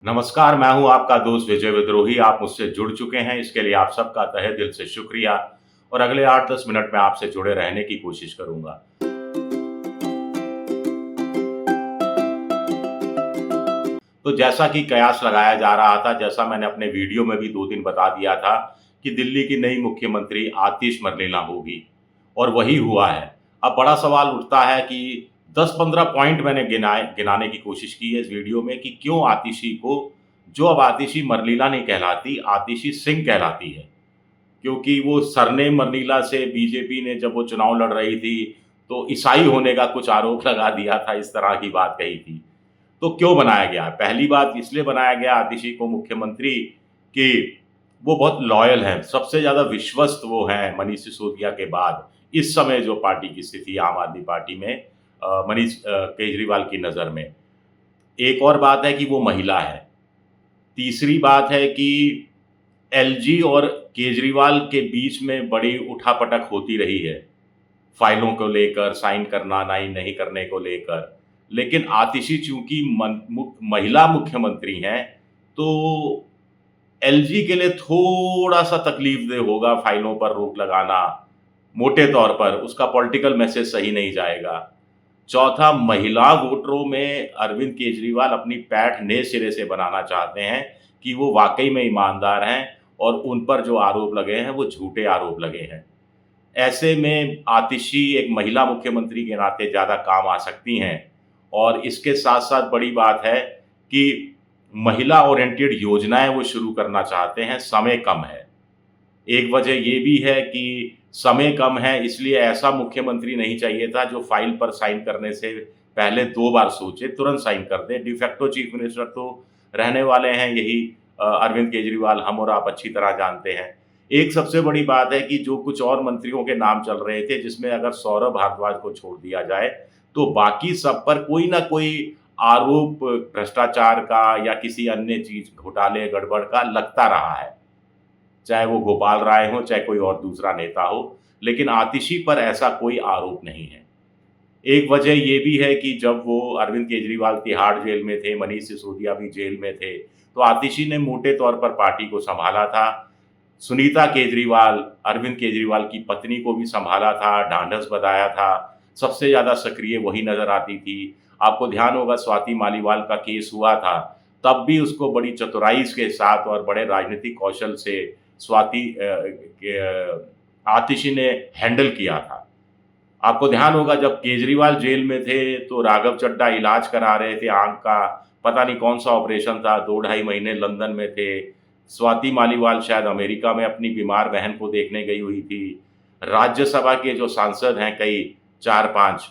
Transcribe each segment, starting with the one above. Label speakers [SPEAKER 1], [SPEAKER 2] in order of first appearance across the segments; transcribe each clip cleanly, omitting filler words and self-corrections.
[SPEAKER 1] नमस्कार, मैं हूँ आपका दोस्त विजय विद्रोही। आप मुझसे जुड़ चुके हैं, इसके लिए आप सबका तहे दिल से शुक्रिया और अगले 8-10 मिनट में आपसे जुड़े रहने की कोशिश करूँगा। तो जैसा कि कयास लगाया जा रहा था, जैसा मैंने अपने वीडियो में भी 2 दिन बता दिया था कि दिल्ली की नई मुख्यमंत्री आतिश मरलेना होगी और वही हुआ है। अब बड़ा सवाल उठता है कि 10-15 पॉइंट मैंने गिनाने की कोशिश की है इस वीडियो में कि क्यों आतिशी को जो अब आतिशी मरलीला नहीं कहलाती, आतिशी सिंह कहलाती है। क्योंकि वो सरनेम मरनीला से बीजेपी ने जब वो चुनाव लड़ रही थी, तो ईसाई होने का कुछ आरोप लगा दिया था, इस तरह की बात कही थी। तो क्यों बनाया गया? पहली बात इसलिए बनाया गया आतिशी को मुख्यमंत्री कि वो बहुत लॉयल हैं, सबसे ज़्यादा विश्वस्त वो हैं मनीष सिसोदिया के बाद, इस समय जो पार्टी की स्थिति है आम आदमी पार्टी में मनीष केजरीवाल की नज़र में। एक और बात है कि वो महिला है। तीसरी बात है कि एलजी और केजरीवाल के बीच में बड़ी उठापटक होती रही है, फाइलों को लेकर, साइन करना नहीं करने को लेकर। लेकिन आतिशी चूँकि महिला मुख्यमंत्री हैं, तो एलजी के लिए थोड़ा-सा तकलीफ़देह होगा फाइलों पर रोक लगाना, मोटे तौर पर उसका पॉलिटिकल मैसेज सही नहीं जाएगा। चौथा, महिला वोटरों में अरविंद केजरीवाल अपनी पैठ नए सिरे से बनाना चाहते हैं कि वो वाक़ई में ईमानदार हैं और उन पर जो आरोप लगे हैं, वो झूठे आरोप लगे हैं। ऐसे में आतिशी एक महिला मुख्यमंत्री के नाते ज़्यादा काम आ सकती हैं और इसके साथ-साथ बड़ी बात है कि महिला ओरिएंटेड योजनाएँ वो शुरू करना चाहते हैं, समय कम है। एक वजह ये भी है कि समय कम है, इसलिए ऐसा मुख्यमंत्री नहीं चाहिए था जो फाइल पर साइन करने से पहले 2 बार सोचे, तुरंत साइन कर दे। डि फैक्टो चीफ मिनिस्टर तो रहने वाले हैं यही अरविंद केजरीवाल, हम और आप अच्छी तरह जानते हैं। एक सबसे बड़ी बात है कि जो कुछ और मंत्रियों के नाम चल रहे थे, जिसमें अगर सौरभ भारद्वाज को छोड़ दिया जाए, तो बाकी सब पर कोई न कोई आरोप भ्रष्टाचार का या किसी अन्य चीज़ घोटाले, गड़बड़ का लगता रहा है। चाहे वो गोपाल राय हों, चाहे कोई और दूसरा नेता हो, लेकिन आतिशी पर ऐसा कोई आरोप नहीं है। एक वजह ये भी है कि जब वो अरविंद केजरीवाल तिहाड़ जेल में थे, मनीष सिसोदिया भी जेल में थे, तो आतिशी ने मोटे तौर पर पार्टी को सँभाला था। सुनीता केजरीवाल, अरविंद केजरीवाल की पत्नी को भी सँभाला था, ढाँढस बँधाया था, सबसे ज़्यादा सक्रिय वही नज़र आती थी। आपको ध्यान होगा स्वाति मालीवाल का केस हुआ था, तब भी उसको बड़ी चतुराई के साथ और बड़े राजनीतिक कौशल से स्वाति आतिशी ने हैंडल किया था। आपको ध्यान होगा जब केजरीवाल जेल में थे, तो राघव चड्ढा इलाज करा रहे थे आँख का, पता नहीं कौन-सा ऑपरेशन था, 2 ढाई महीने लंदन में थे। स्वाति मालीवाल शायद अमेरिका में अपनी बीमार बहन को देखने गई हुई थी। राज्यसभा के जो सांसद हैं कई 4-5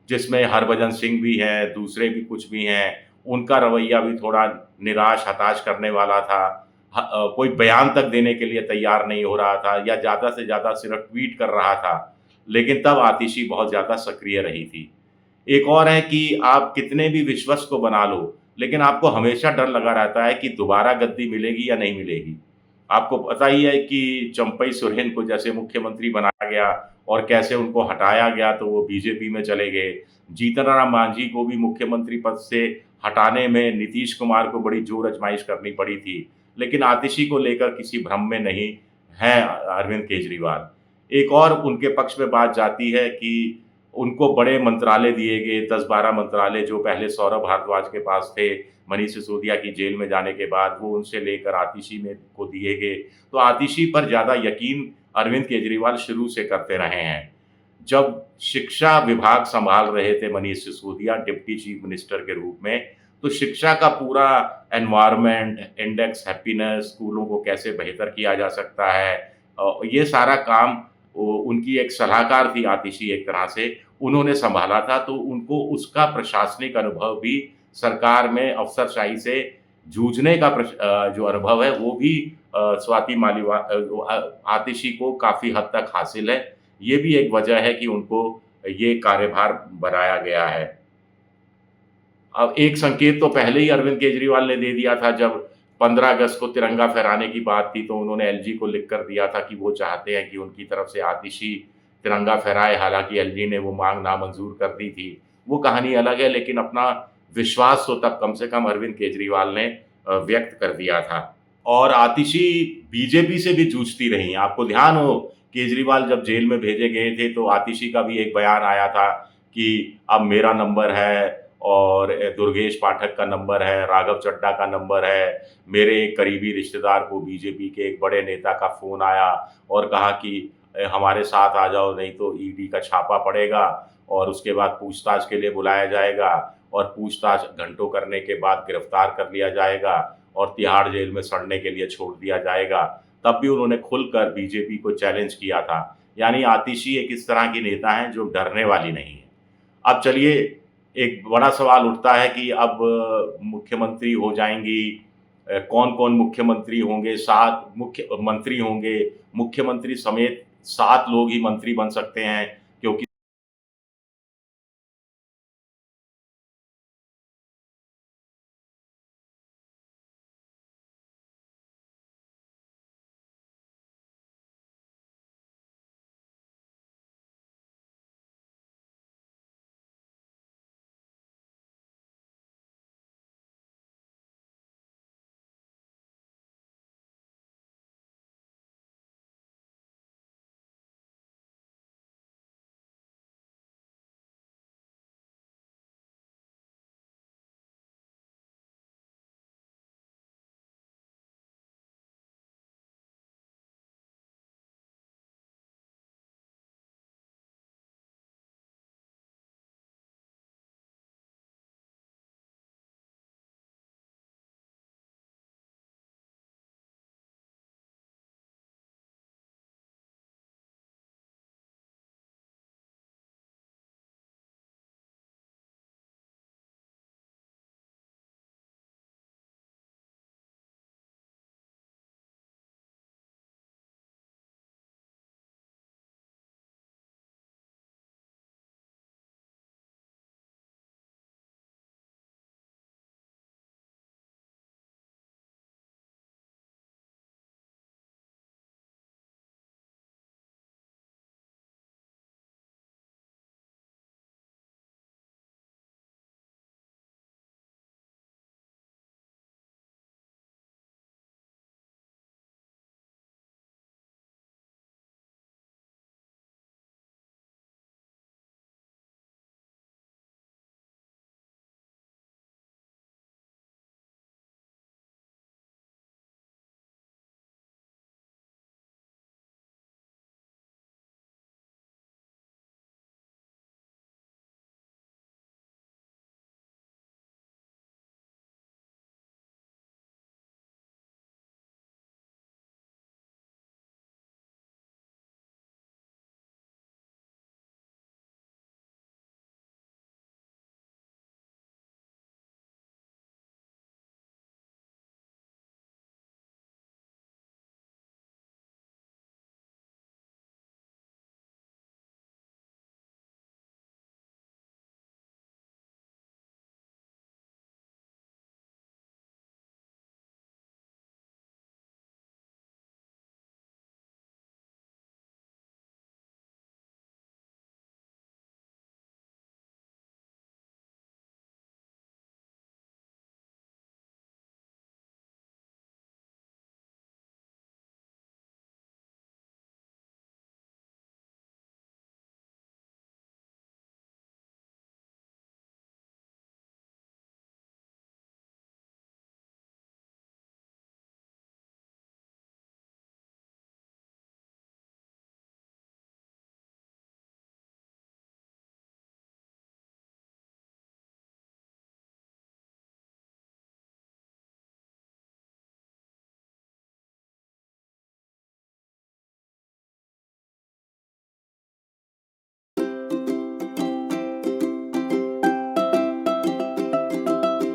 [SPEAKER 1] जिसमें हरभजन सिंह भी हैं, दूसरे भी कुछ भी हैं, उनका रवैया भी थोड़ा निराश, हताश करने वाला था। कोई बयान तक देने के लिए तैयार नहीं हो रहा था या ज़्यादा से ज़्यादा सिर्फ़ ट्वीट कर रहा था, लेकिन तब आतिशी बहुत ज़्यादा सक्रिय रही थी। एक और है कि आप कितने भी विश्वस्त को बना लो, लेकिन आपको हमेशा डर लगा रहता है कि दोबारा गद्दी मिलेगी या नहीं मिलेगी। आपको पता ही है कि चंपई सोरेन को जैसे मुख्यमंत्री बनाया गया और कैसे उनको हटाया गया तो वो बीजेपी में चले गए। जीतन राम मांझी को भी मुख्यमंत्री पद से हटाने में नीतीश कुमार को बड़ी जोर आज़माइश करनी पड़ी थी। लेकिन आतिशी को लेकर किसी भ्रम में नहीं हैं अरविंद केजरीवाल। एक और उनके पक्ष में बात जाती है कि उनको बड़े मंत्रालय दिए गए, 10-12 मंत्रालय जो पहले सौरभ भारद्वाज के पास थे, मनीष सिसोदिया की जेल में जाने के बाद वो उनसे लेकर आतिशी में को दिए गए। तो आतिशी पर ज़्यादा यकीन अरविंद केजरीवाल शुरू से करते रहे हैं। जब शिक्षा विभाग सँभाल रहे थे Manish Sisodia deputy chief minister के रूप में, तो शिक्षा का पूरा एनवायरनमेंट, इंडेक्स हैप्पीनेस, स्कूलों को कैसे बेहतर किया जा सकता है ये सारा काम उनकी एक सलाहकार थी आतिशी एक तरह से, उन्होंने सँभाला था, तो उनको उसका प्रशासनिक अनुभव भी सरकार में अफ़सरशाही से जूझने का जो अनुभव है, वो भी स्वाति आतिशी को काफ़ी हद तक हासिल है। ये भी एक वजह है कि उनको ये कार्यभार बनाया गया है। अब एक संकेत तो पहले ही अरविंद केजरीवाल ने दे दिया था जब 15 अगस्त को तिरंगा फहराने की बात थी, तो उन्होंने एलजी को लिख कर दिया था कि वो चाहते हैं कि उनकी तरफ से आतिशी तिरंगा फहराए, हालाँकि एलजी ने वो माँग नामंज़ूर कर दी थी। वो कहानी अलग है लेकिन अपना विश्वास तो तब कम से कम अरविंद केजरीवाल ने व्यक्त कर दिया था। और आतिशी बीजेपी से भी जूझती रहीं। आपको ध्यान हो, केजरीवाल जब जेल में भेजे गए थे तो आतिशी का भी एक बयान आया था कि अब मेरा नंबर है और दुर्गेश पाठक का नंबर है, राघव चड्ढा का नंबर है। मेरे एक करीबी रिश्तेदार को बीजेपी के एक बड़े नेता का फ़ोन आया और कहा कि हमारे साथ आ जाओ, नहीं तो ईडी का छापा पड़ेगा और उसके बाद पूछताछ के लिए बुलाया जाएगा और पूछताछ घंटों करने के बाद गिरफ्तार कर लिया जाएगा और तिहाड़ जेल में सड़ने के लिए छोड़ दिया जाएगा। तब भी उन्होंने खुलकर बीजेपी को चैलेंज किया था। यानी आतिशी एक इस तरह की नेता हैं जो डरने वाली नहीं है। अब चलिए, एक बड़ा सवाल उठता है कि अब मुख्यमंत्री हो जाएँगी, कौन-कौन मुख्यमंत्री होंगे? 7 मुख्यमंत्री होंगे, मुख्यमंत्री समेत 7 लोग ही मंत्री बन सकते हैं।